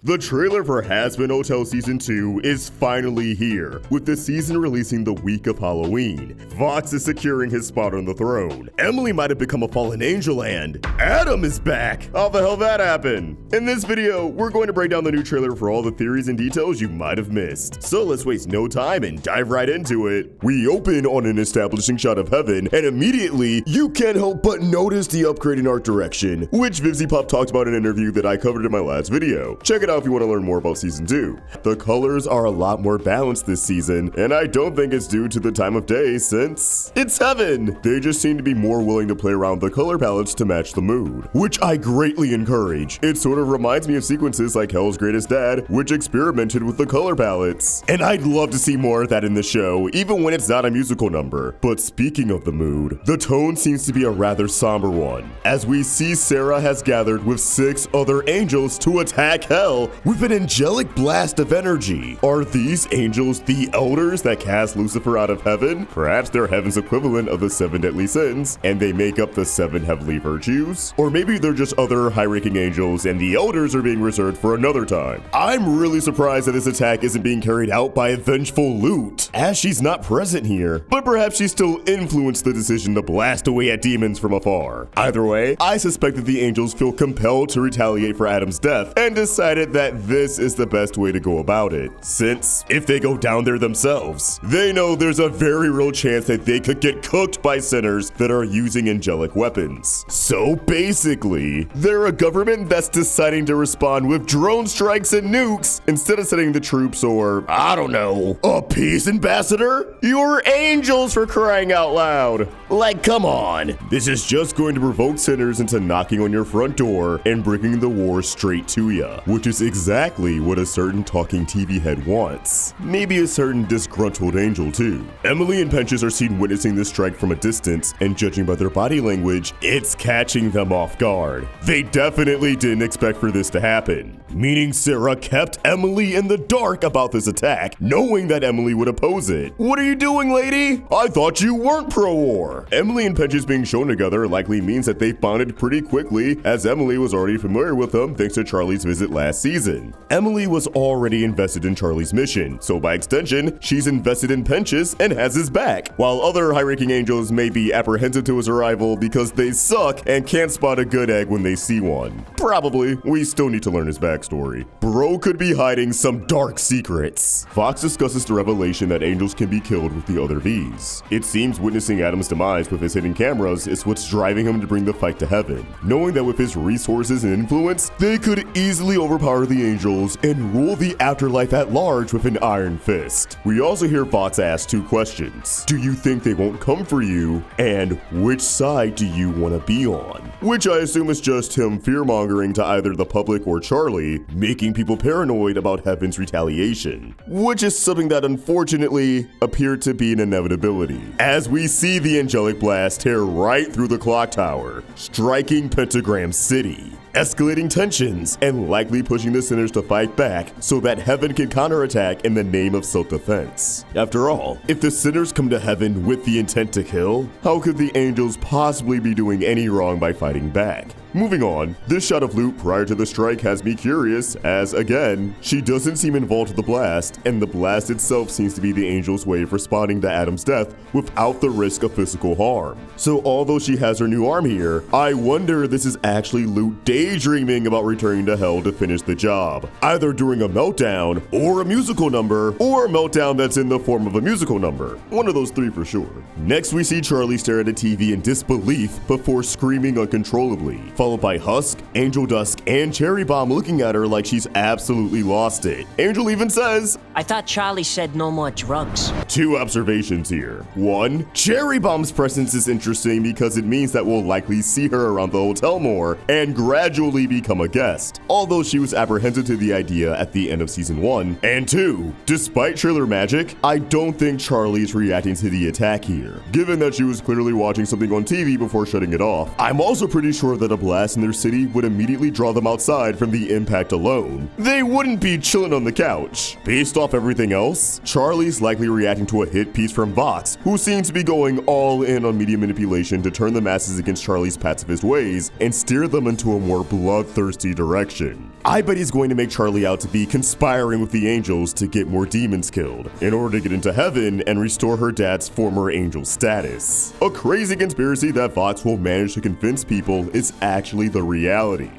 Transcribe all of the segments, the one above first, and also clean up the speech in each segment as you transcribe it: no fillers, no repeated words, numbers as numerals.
The trailer for Hazbin Hotel Season 2 is finally here, with the season releasing the week of Halloween. Fox is securing his spot on the throne. Emily might have become a fallen angel and Adam is back! How the hell that happened? In this video, we're going to break down the new trailer for all the theories and details you might have missed. So let's waste no time and dive right into it. We open on an establishing shot of heaven, and immediately, you can't help but notice the upgrade in art direction, which VivziePop talked about in an interview that I covered in my last video. Check it out if you want to learn more about Season 2. The colors are a lot more balanced this season, and I don't think it's due to the time of day since it's heaven. They just seem to be more willing to play around the color palettes to match the mood, which I greatly encourage. It sort of reminds me of sequences like Hell's Greatest Dad, which experimented with the color palettes. And I'd love to see more of that in the show, even when it's not a musical number. But speaking of the mood, the tone seems to be a rather somber one, as we see Sarah has gathered with 6 other angels to attack hell with an angelic blast of energy. Are these angels the elders that cast Lucifer out of heaven? Perhaps they're heaven's equivalent of the 7 deadly sins, and they make up the 7 heavenly virtues? Or maybe they're just other high-ranking angels and the elders are being reserved for another time. I'm really surprised that this attack isn't being carried out by a vengeful Lute, as she's not present here, but perhaps she still influenced the decision to blast away at demons from afar. Either way, I suspect that the angels feel compelled to retaliate for Adam's death and decided that this is the best way to go about it, since if they go down there themselves, they know there's a very real chance that they could get cooked by sinners that are using angelic weapons. So basically, they're a government that's deciding to respond with drone strikes and nukes instead of sending the troops or, I don't know, a peace ambassador? You're angels, for crying out loud. Like, come on. This is just going to provoke sinners into knocking on your front door and bringing the war straight to ya, which is exactly what a certain talking TV head wants. Maybe a certain disgruntled angel too. Emily and Penches are seen witnessing this strike from a distance, and judging by their body language, it's catching them off guard. They definitely didn't expect for this to happen, meaning Sarah kept Emily in the dark about this attack, knowing that Emily would oppose it. What are you doing, lady? I thought you weren't pro-war. Emily and Penches being shown together likely means that they bonded pretty quickly, as Emily was already familiar with them thanks to Charlie's visit last season. Emily was already invested in Charlie's mission, so by extension, she's invested in Penches and has his back, while other high-ranking angels may be apprehensive to his arrival because they suck and can't spot a good egg when they see one. Probably. We still need to learn his backstory. Bro could be hiding some dark secrets. Fox discusses the revelation that angels can be killed with the other V's. It seems witnessing Adam's demise with his hidden cameras is what's driving him to bring the fight to heaven, knowing that with his resources and influence, they could easily overpower the angels and rule the afterlife at large with an iron fist. We also hear Fox ask 2 questions. Do you think they won't come for you? And which side do you want to be on? Which I assume is just him fear-mongering to either the public or Charlie, making people paranoid about heaven's retaliation, which is something that unfortunately appeared to be an inevitability, as we see the angelic blast tear right through the clock tower, striking Pentagram City, escalating tensions and likely pushing the sinners to fight back so that heaven can counterattack in the name of self-defense. After all, if the sinners come to heaven with the intent to kill, how could the angels possibly be doing any wrong by fighting back? Moving on, this shot of Lute prior to the strike has me curious, as again, she doesn't seem involved with the blast, and the blast itself seems to be the angel's way of responding to Adam's death without the risk of physical harm. So although she has her new arm here, I wonder if this is actually Lute daydreaming about returning to hell to finish the job, either during a meltdown, or a musical number, or a meltdown that's in the form of a musical number. One of those 3 for sure. Next we see Charlie stare at a TV in disbelief before screaming uncontrollably, followed by Husk, Angel Dusk, and Cherry Bomb looking at her like she's absolutely lost it. Angel even says, I thought Charlie said no more drugs. 2 observations here. 1, Cherry Bomb's presence is interesting because it means that we'll likely see her around the hotel more and gradually become a guest, although she was apprehensive to the idea at the end of season 1. And 2, despite trailer magic, I don't think Charlie is reacting to the attack here, given that she was clearly watching something on TV before shutting it off. I'm also pretty sure that a blast in their city would immediately draw them outside from the impact alone. They wouldn't be chilling on the couch. Based off everything else, Charlie's likely reacting to a hit piece from Vox, who seems to be going all in on media manipulation to turn the masses against Charlie's pacifist ways and steer them into a more bloodthirsty direction. I bet he's going to make Charlie out to be conspiring with the angels to get more demons killed, in order to get into heaven and restore her dad's former angel status. A crazy conspiracy that Vox will manage to convince people is actually the reality.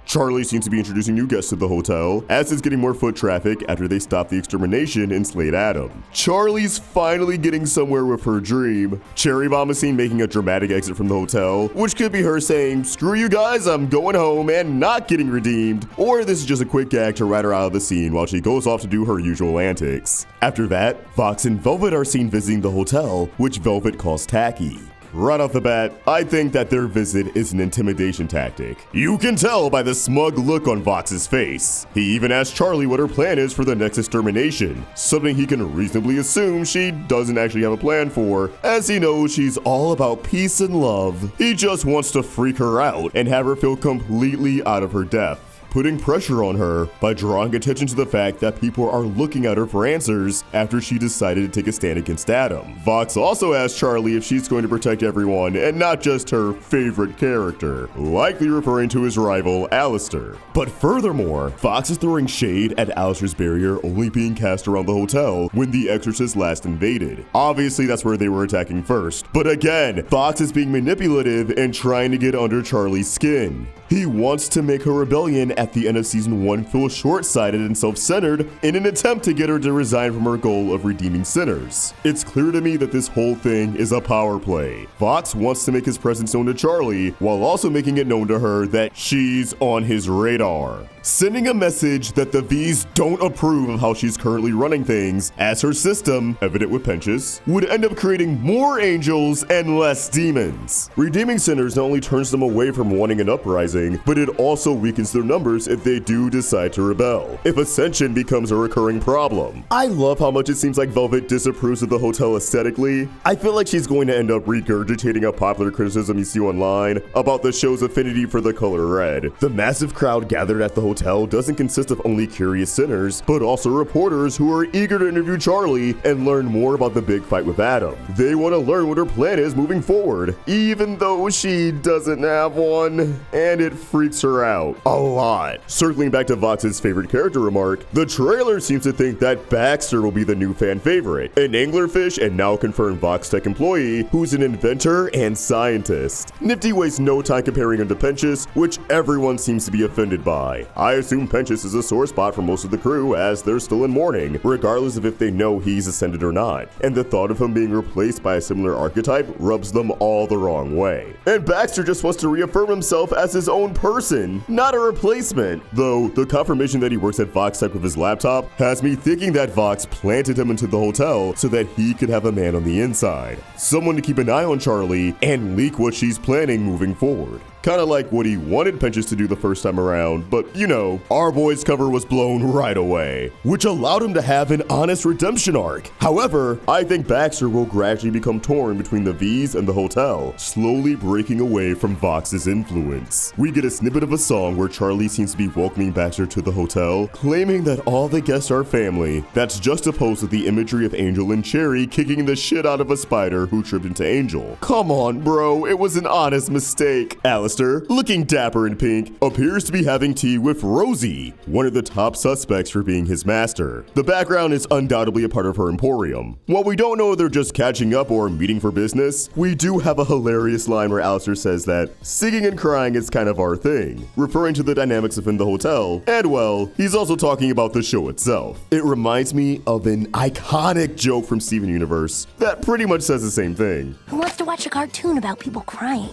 Charlie seems to be introducing new guests to the hotel, as it's getting more foot traffic after they stop the extermination and Slate Adam. Charlie's finally getting somewhere with her dream. Cherry Bomb is seen making a dramatic exit from the hotel, which could be her saying, "Screw you guys, I'm going home," and not getting redeemed. Or this is just a quick gag to rat her out of the scene while she goes off to do her usual antics. After that, Vox and Velvet are seen visiting the hotel, which Velvet calls tacky. Right off the bat, I think that their visit is an intimidation tactic. You can tell by the smug look on Vox's face. He even asks Charlie what her plan is for the next extermination, something he can reasonably assume she doesn't actually have a plan for, as he knows she's all about peace and love. He just wants to freak her out and have her feel completely out of her depth, putting pressure on her by drawing attention to the fact that people are looking at her for answers after she decided to take a stand against Adam. Vox also asks Charlie if she's going to protect everyone and not just her favorite character, likely referring to his rival, Alastor. But furthermore, Vox is throwing shade at Alastor's barrier only being cast around the hotel when the Exorcists last invaded. Obviously, that's where they were attacking first. But again, Vox is being manipulative and trying to get under Charlie's skin. He wants to make her rebellion at the end of season 1 feel short-sighted and self-centered in an attempt to get her to resign from her goal of redeeming sinners. It's clear to me that this whole thing is a power play. Vox wants to make his presence known to Charlie while also making it known to her that she's on his radar, sending a message that the V's don't approve of how she's currently running things, as her system, evident with Penchus, would end up creating more angels and less demons. Redeeming sinners not only turns them away from wanting an uprising, but it also weakens their numbers if they do decide to rebel, if ascension becomes a recurring problem. I love how much it seems like Velvet disapproves of the hotel aesthetically. I feel like she's going to end up regurgitating a popular criticism you see online about the show's affinity for the color red. The massive crowd gathered at the hotel doesn't consist of only curious sinners, but also reporters who are eager to interview Charlie and learn more about the big fight with Adam. They want to learn what her plan is moving forward, even though she doesn't have one, and it freaks her out a lot. Circling back to Vox's favorite character remark, the trailer seems to think that Baxter will be the new fan favorite, an anglerfish and now confirmed Vox Tech employee who's an inventor and scientist. Nifty wastes no time comparing him to Penchus, which everyone seems to be offended by. I assume Penchus is a sore spot for most of the crew, as they're still in mourning, regardless of if they know he's ascended or not, and the thought of him being replaced by a similar archetype rubs them all the wrong way. And Baxter just wants to reaffirm himself as his own person, not a replacement. Though the confirmation that he works at Vox Tech with his laptop has me thinking that Vox planted him into the hotel so that he could have a man on the inside, someone to keep an eye on Charlie and leak what she's planning moving forward. Kinda like what he wanted Penchus to do the first time around, but you know, our boy's cover was blown right away, which allowed him to have an honest redemption arc. However, I think Baxter will gradually become torn between the V's and the hotel, slowly breaking away from Vox's influence. We get a snippet of a song where Charlie seems to be welcoming Baxter to the hotel, claiming that all the guests are family. That's juxtaposed with the imagery of Angel and Cherry kicking the shit out of a spider who tripped into Angel. Come on, bro, it was an honest mistake. Alastor, looking dapper in pink, appears to be having tea with Rosie, one of the top suspects for being his master. The background is undoubtedly a part of her emporium. While we don't know if they're just catching up or meeting for business, we do have a hilarious line where Alastor says that singing and crying is kind of our thing, referring to the dynamics within the hotel, and well, he's also talking about the show itself. It reminds me of an iconic joke from Steven Universe that pretty much says the same thing. Who wants to watch a cartoon about people crying?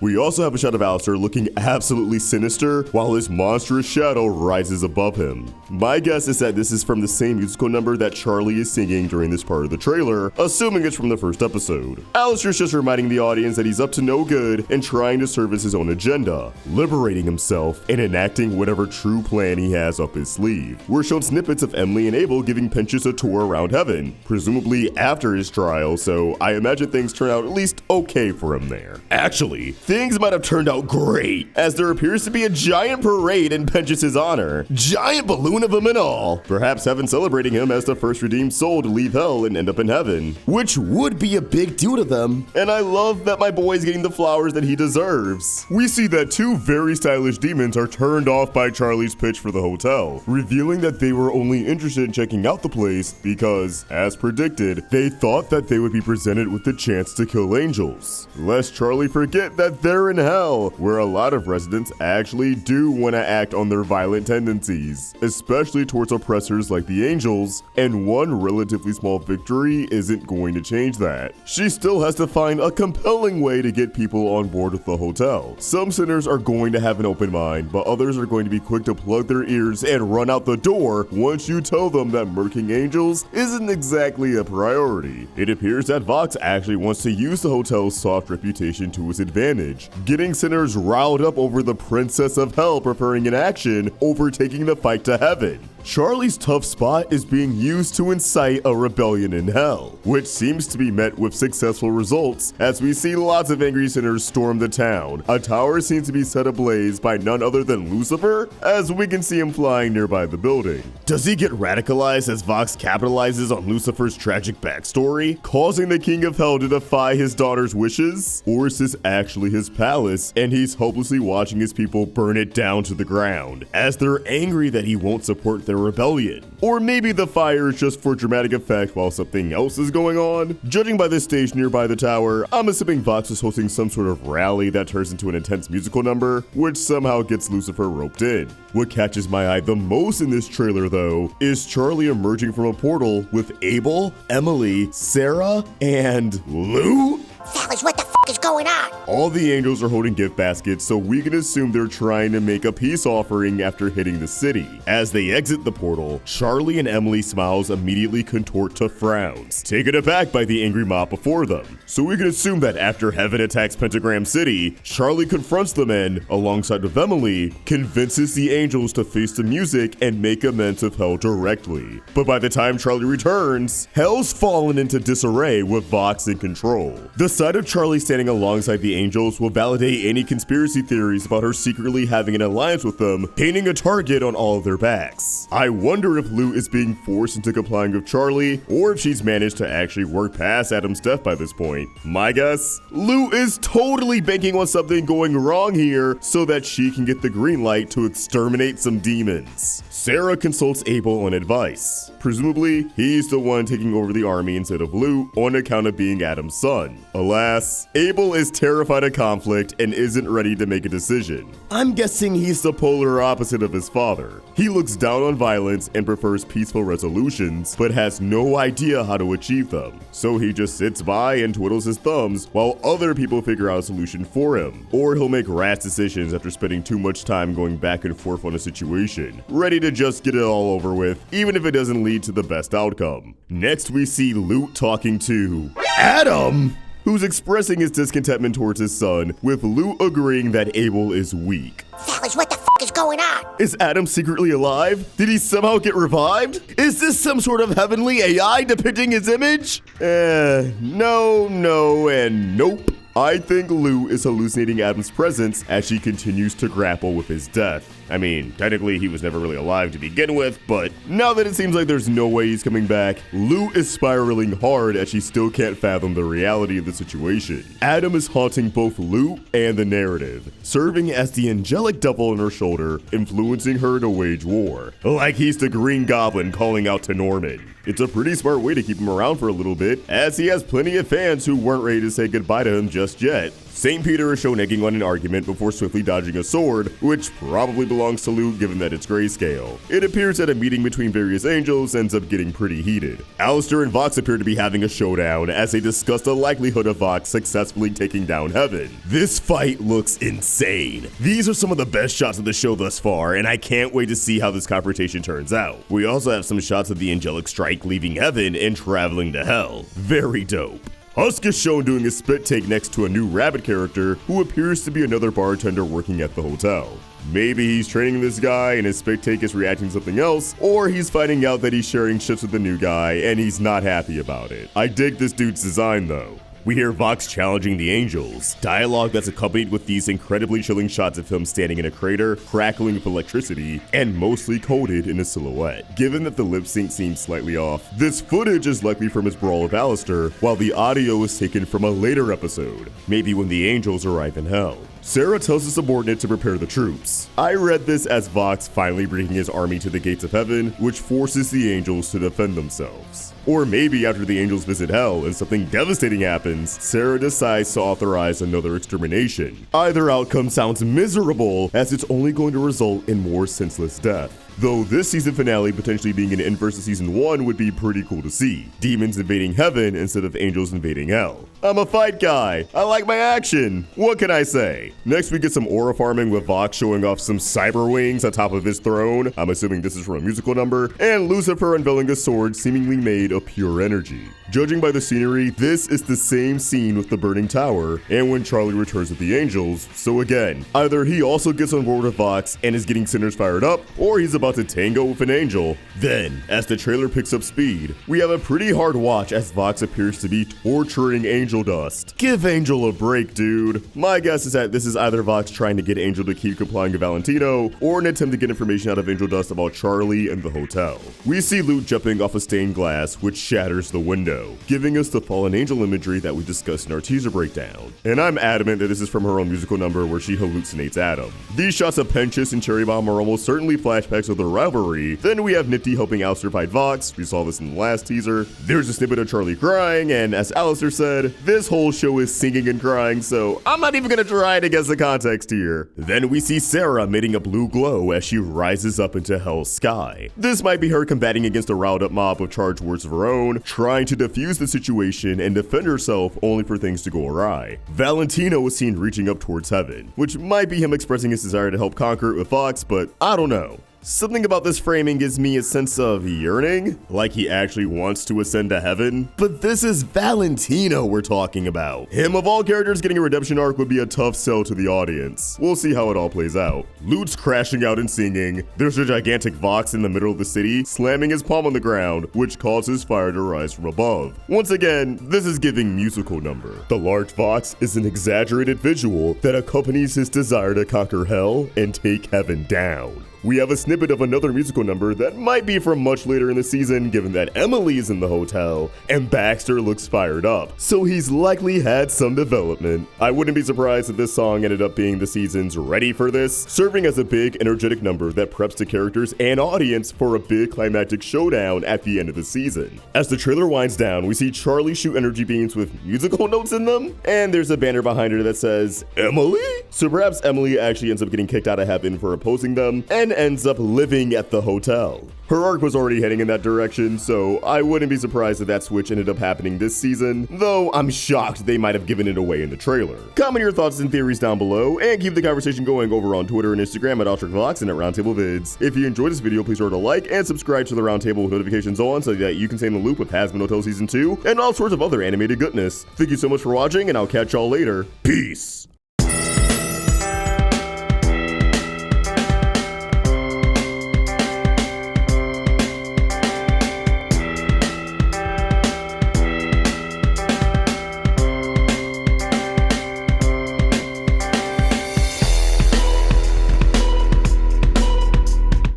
We also have a shot of Alastor looking absolutely sinister while his monstrous shadow rises above him. My guess is that this is from the same musical number that Charlie is singing during this part of the trailer, assuming it's from the first episode. Alastor's just reminding the audience that he's up to no good and trying to service his own agenda, liberating himself and enacting whatever true plan he has up his sleeve. We're shown snippets of Emily and Abel giving Penchus a tour around heaven, presumably after his trial, so I imagine things turn out at least okay for him there. Actually, things might have turned out great, as there appears to be a giant parade in Penchis' honor. Giant balloon of him and all. Perhaps heaven celebrating him as the first redeemed soul to leave hell and end up in heaven, which would be a big deal to them. And I love that my boy's getting the flowers that he deserves. We see that two very stylish demons are turned off by Charlie's pitch for the hotel, revealing that they were only interested in checking out the place because, as predicted, they thought that they would be presented with the chance to kill angels. Lest Charlie forget that they're in hell, where a lot of residents actually do want to act on their violent tendencies, especially towards oppressors like the angels, and one relatively small victory isn't going to change that. She still has to find a compelling way to get people on board with the hotel. Some sinners are going to have an open mind, but others are going to be quick to plug their ears and run out the door once you tell them that murking angels isn't exactly a priority. It appears that Vox actually wants to use the hotel's soft reputation to his advantage, getting sinners riled up over the Princess of Hell preferring an action over taking the fight to heaven. Charlie's tough spot is being used to incite a rebellion in hell, which seems to be met with successful results as we see lots of angry sinners storm the town. A tower seems to be set ablaze by none other than Lucifer, as we can see him flying nearby the building. Does he get radicalized as Vox capitalizes on Lucifer's tragic backstory, causing the King of Hell to defy his daughter's wishes? Or is this actually his palace, and he's hopelessly watching his people burn it down to the ground, as they're angry that he won't support their rebellion? Or maybe the fire is just for dramatic effect while something else is going on? Judging by the stage nearby the tower, I'm assuming Vox is hosting some sort of rally that turns into an intense musical number, which somehow gets Lucifer roped in. What catches my eye the most in this trailer, though, is Charlie emerging from a portal with Abel, Emily, Sarah, and Lute? Fellas, what the f is going on? All the angels are holding gift baskets, so we can assume they're trying to make a peace offering after hitting the city. As they exit the portal, Charlie and Emily's smiles immediately contort to frowns, taken aback by the angry mob before them. So we can assume that after heaven attacks Pentagram City, Charlie confronts them and, alongside with Emily, convinces the angels to face the music and make amends of hell directly. But by the time Charlie returns, hell's fallen into disarray with Vox in control. The sight of Charlie standing alongside the angels will validate any conspiracy theories about her secretly having an alliance with them, painting a target on all of their backs. I wonder if Lute is being forced into complying with Charlie, or if she's managed to actually work past Adam's death by this point. My guess? Lute is totally banking on something going wrong here so that she can get the green light to exterminate some demons. Sarah consults Abel on advice. Presumably, he's the one taking over the army instead of Lute on account of being Adam's son. Alas, Abel is terrified of conflict and isn't ready to make a decision. I'm guessing he's the polar opposite of his father. He looks down on violence and prefers peaceful resolutions, but has no idea how to achieve them. So he just sits by and twiddles his thumbs while other people figure out a solution for him. Or he'll make rash decisions after spending too much time going back and forth on a situation, ready to just get it all over with, even if it doesn't lead to the best outcome. Next, we see Lute talking to Adam, who's expressing his discontentment towards his son, with Lute agreeing that Abel is weak. Fellas, what the f is going on? Is Adam secretly alive? Did he somehow get revived? Is this some sort of heavenly AI depicting his image? No, and nope. I think Lute is hallucinating Adam's presence as she continues to grapple with his death. I mean, technically he was never really alive to begin with, but now that it seems like there's no way he's coming back, Lute is spiraling hard as she still can't fathom the reality of the situation. Adam is haunting both Lute and the narrative, serving as the angelic devil on her shoulder, influencing her to wage war. Like he's the Green Goblin calling out to Norman. It's a pretty smart way to keep him around for a little bit, as he has plenty of fans who weren't ready to say goodbye to him just yet. St. Peter is shown egging on an argument before swiftly dodging a sword, which probably belongs to Lute given that it's grayscale. It appears that a meeting between various angels ends up getting pretty heated. Alastor and Vox appear to be having a showdown as they discuss the likelihood of Vox successfully taking down heaven. This fight looks insane. These are some of the best shots of the show thus far, and I can't wait to see how this confrontation turns out. We also have some shots of the angelic strike leaving heaven and traveling to hell. Very dope. Husk is shown doing a spit take next to a new rabbit character who appears to be another bartender working at the hotel. Maybe he's training this guy and his spit take is reacting to something else, or he's finding out that he's sharing shifts with the new guy and he's not happy about it. I dig this dude's design though. We hear Vox challenging the angels, dialogue that's accompanied with these incredibly chilling shots of him standing in a crater, crackling with electricity, and mostly coded in a silhouette. Given that the lip sync seems slightly off, this footage is likely from his brawl with Alastor, while the audio is taken from a later episode, maybe when the angels arrive in hell. Sarah tells the subordinate to prepare the troops. I read this as Vox finally bringing his army to the gates of heaven, which forces the angels to defend themselves. Or maybe after the angels visit hell and something devastating happens, Sarah decides to authorize another extermination. Either outcome sounds miserable, as it's only going to result in more senseless death. Though this season finale potentially being an inverse of season 1 would be pretty cool to see. Demons invading heaven instead of angels invading hell. I'm a fight guy. I like my action. What can I say? Next we get some aura farming with Vox showing off some cyber wings on top of his throne. I'm assuming this is from a musical number. And Lucifer unveiling a sword seemingly made of pure energy. Judging by the scenery, this is the same scene with the burning tower and when Charlie returns with the angels. So again, either he also gets on board with Vox and is getting sinners fired up, or he's about to tango with an angel. Then, as the trailer picks up speed, we have a pretty hard watch as Vox appears to be torturing Angel Dust. Give Angel a break, dude. My guess is that this is either Vox trying to get Angel to keep complying to Valentino, or an attempt to get information out of Angel Dust about Charlie and the hotel. We see Lute jumping off a stained glass, which shatters the window, giving us the fallen angel imagery that we discussed in our teaser breakdown. And I'm adamant that this is from her own musical number where she hallucinates Adam. These shots of Penchus and Cherry Bomb are almost certainly flashbacks of their rivalry. Then we have Nifty helping Alastor fight Vox. We saw this in the last teaser. There's a snippet of Charlie crying, and as Alastor said, this whole show is singing and crying, so I'm not even gonna try to guess the context here. Then we see Sarah emitting a blue glow as she rises up into Hell's sky. This might be her combating against a riled up mob with charged words of her own, trying to defuse the situation and defend herself only for things to go awry. Valentino was seen reaching up towards heaven, which might be him expressing his desire to help conquer it with Vox, but I don't know. Something about this framing gives me a sense of yearning, like he actually wants to ascend to heaven. But this is Valentino we're talking about. Him of all characters getting a redemption arc would be a tough sell to the audience. We'll see how it all plays out. Lute's crashing out and singing. There's a gigantic Vox in the middle of the city, slamming his palm on the ground, which causes fire to rise from above. Once again, this is giving musical number. The large Vox is an exaggerated visual that accompanies his desire to conquer hell and take heaven down. We have a snippet of another musical number that might be from much later in the season, given that Emily is in the hotel and Baxter looks fired up, so he's likely had some development. I wouldn't be surprised if this song ended up being the season's Ready for This, serving as a big energetic number that preps the characters and audience for a big climactic showdown at the end of the season. As the trailer winds down, we see Charlie shoot energy beams with musical notes in them, and there's a banner behind her that says, Emily? So perhaps Emily actually ends up getting kicked out of heaven for opposing them, and ends up living at the hotel. Her arc was already heading in that direction, so I wouldn't be surprised if that switch ended up happening this season, though I'm shocked they might have given it away in the trailer. Comment your thoughts and theories down below, and keep the conversation going over on Twitter and Instagram at AltricVox and at Roundtable Vids. If you enjoyed this video, please remember to like and subscribe to the Roundtable with notifications on so that you can stay in the loop with Hazbin Hotel Season 2 and all sorts of other animated goodness. Thank you so much for watching, and I'll catch y'all later. Peace!